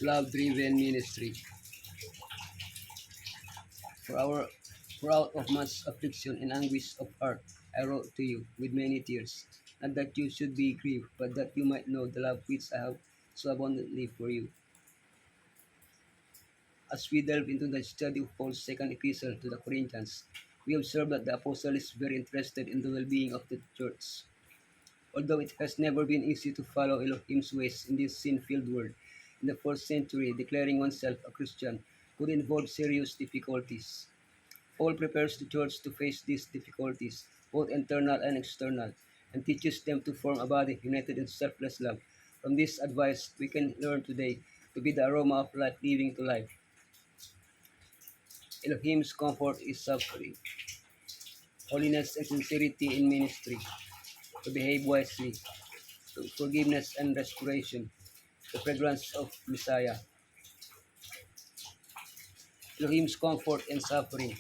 love-driven ministry. For our for out of much affliction and anguish of heart, I wrote to you with many tears, not that you should be grieved, but that you might know the love which I have so abundantly for you. As we delve into the study of Paul's second epistle to the Corinthians, we observe that the apostle is very interested in the well-being of the church. Although it has never been easy to follow Elohim's ways in this sin-filled world, in the first century, declaring oneself a Christian could involve serious difficulties. Paul prepares the church to face these difficulties, both internal and external, and teaches them to form a body united in selfless love. From this advice, we can learn today to be the aroma of life living to life. Elohim's comfort is suffering, holiness and sincerity in ministry, to behave wisely, to forgiveness and restoration, the fragrance of Messiah. Elohim's comfort and suffering,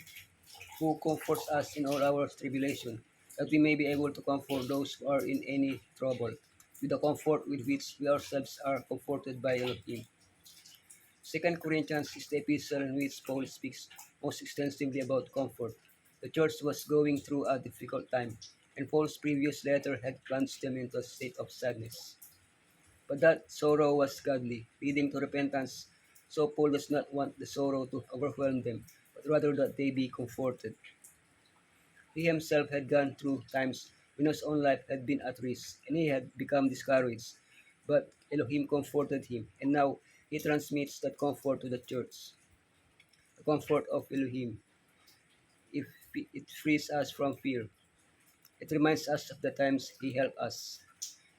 who comforts us in all our tribulation, that we may be able to comfort those who are in any trouble, with the comfort with which we ourselves are comforted by Elohim. Second Corinthians is the epistle in which Paul speaks most extensively about comfort. The church was going through a difficult time, and Paul's previous letter had plunged them into a state of sadness. But that sorrow was godly, leading to repentance, so Paul does not want the sorrow to overwhelm them, but rather that they be comforted. He himself had gone through times when his own life had been at risk, and he had become discouraged. But Elohim comforted him, and now he transmits that comfort to the church. The comfort of Elohim. If it frees us from fear, it reminds us of the times He helped us.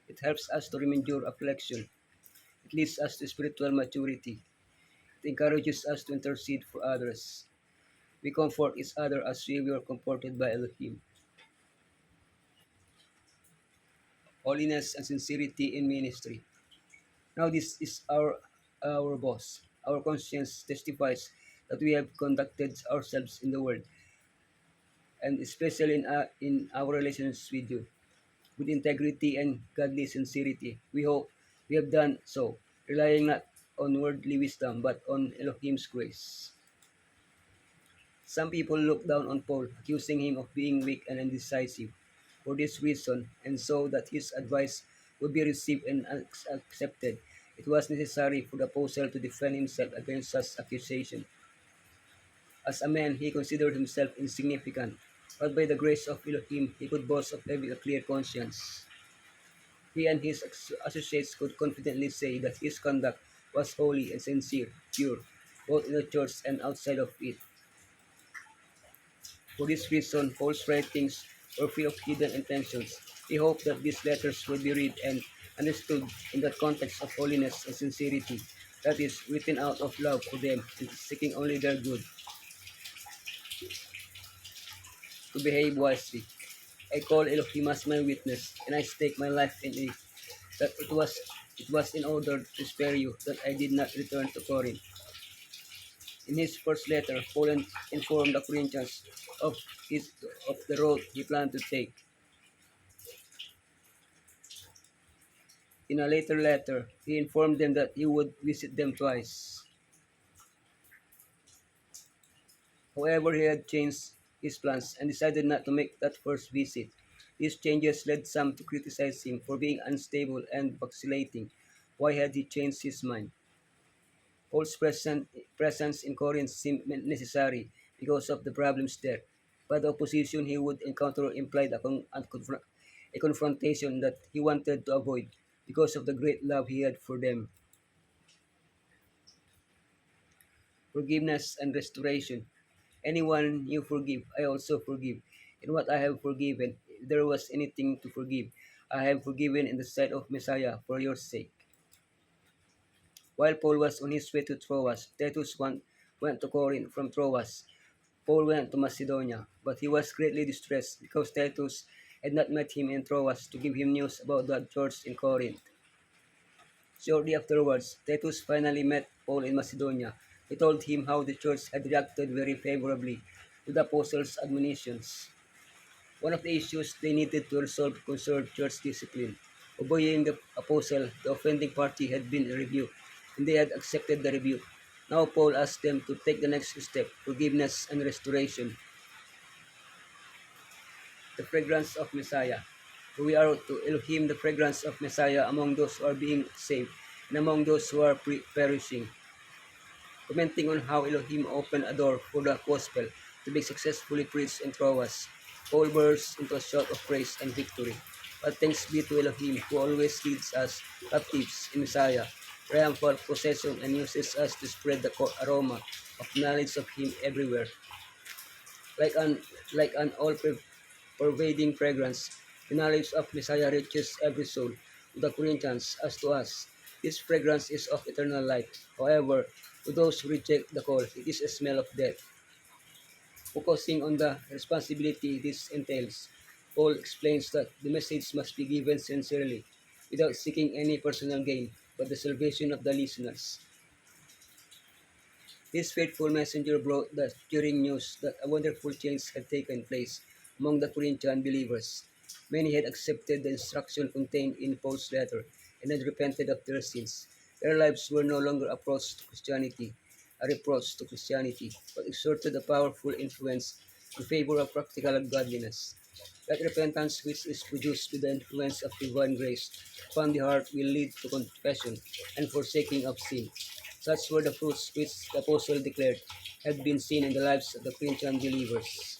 It helps us to endure affliction. It leads us to spiritual maturity. It encourages us to intercede for others. We comfort each other as we were comforted by Elohim. Holiness and sincerity in ministry. Now this is our boss. Our conscience testifies that we have conducted ourselves in the world, and especially in our relations with you, with integrity and godly sincerity. We hope we have done so, relying not on worldly wisdom but on Elohim's grace. Some people look down on Paul, accusing him of being weak and indecisive. For this reason, and so that his advice would be received and accepted, it was necessary for the apostle to defend himself against such accusation. As a man, he considered himself insignificant, but by the grace of Elohim, he could boast of having a clear conscience. He and his associates could confidently say that his conduct was holy and sincere, pure, both in the church and outside of it. For this reason, Paul's writings were free of hidden intentions. He hoped that these letters would be read and understood in the context of holiness and sincerity, that is, written out of love for them and seeking only their good, to behave wisely. I call Elohim as my witness, and I stake my life in it, that it was in order to spare you that I did not return to Corinth. In his first letter, Paul informed the Corinthians of his of the road he planned to take. In a later letter, he informed them that he would visit them twice. However, he had changed his plans and decided not to make that first visit. These changes led some to criticize him for being unstable and vacillating. Why had he changed his mind? Paul's presence in Corinth seemed necessary because of the problems there, but the opposition he would encounter implied a confrontation that he wanted to avoid because of the great love he had for them. Forgiveness and restoration. Anyone you forgive, I also forgive. In what I have forgiven, if there was anything to forgive, I have forgiven in the sight of Messiah for your sake. While Paul was on his way to Troas, went to Corinth from Troas. Paul went to Macedonia, but he was greatly distressed because Titus had not met him in Troas to give him news about the church in Corinth. Shortly afterwards, Titus finally met Paul in Macedonia. He told him how the church had reacted very favorably to the apostles' admonitions. One of the issues they needed to resolve concerned church discipline. Obeying the apostle, the offending party had been rebuked. and they had accepted the rebuke. Now Paul asked them to take the next step, forgiveness and restoration, the fragrance of Messiah. For we are to Elohim the fragrance of Messiah among those who are being saved and among those who are perishing. Commenting on how Elohim opened a door for the gospel to be successfully preached in Troas, Paul bursts into a shout of praise and victory. But thanks be to Elohim who always leads us captives in Messiah, triumphal possession, and uses us to spread the aroma of knowledge of Him everywhere. Like an all-pervading fragrance, the knowledge of Messiah reaches every soul. To the Corinthians, as to us, this fragrance is of eternal life. However, to those who reject the call, it is a smell of death. Focusing on the responsibility this entails, Paul explains that the message must be given sincerely, without seeking any personal gain, but the salvation of the listeners. This faithful messenger brought the cheering news that a wonderful change had taken place among the Corinthian believers. Many had accepted the instruction contained in Paul's letter and had repented of their sins. Their lives were no longer a reproach to Christianity, but exerted a powerful influence in favor of practical godliness. That repentance which is produced with the influence of divine grace upon the heart will lead to confession and forsaking of sin. Such were the fruits which the apostle declared had been seen in the lives of the Corinthian believers.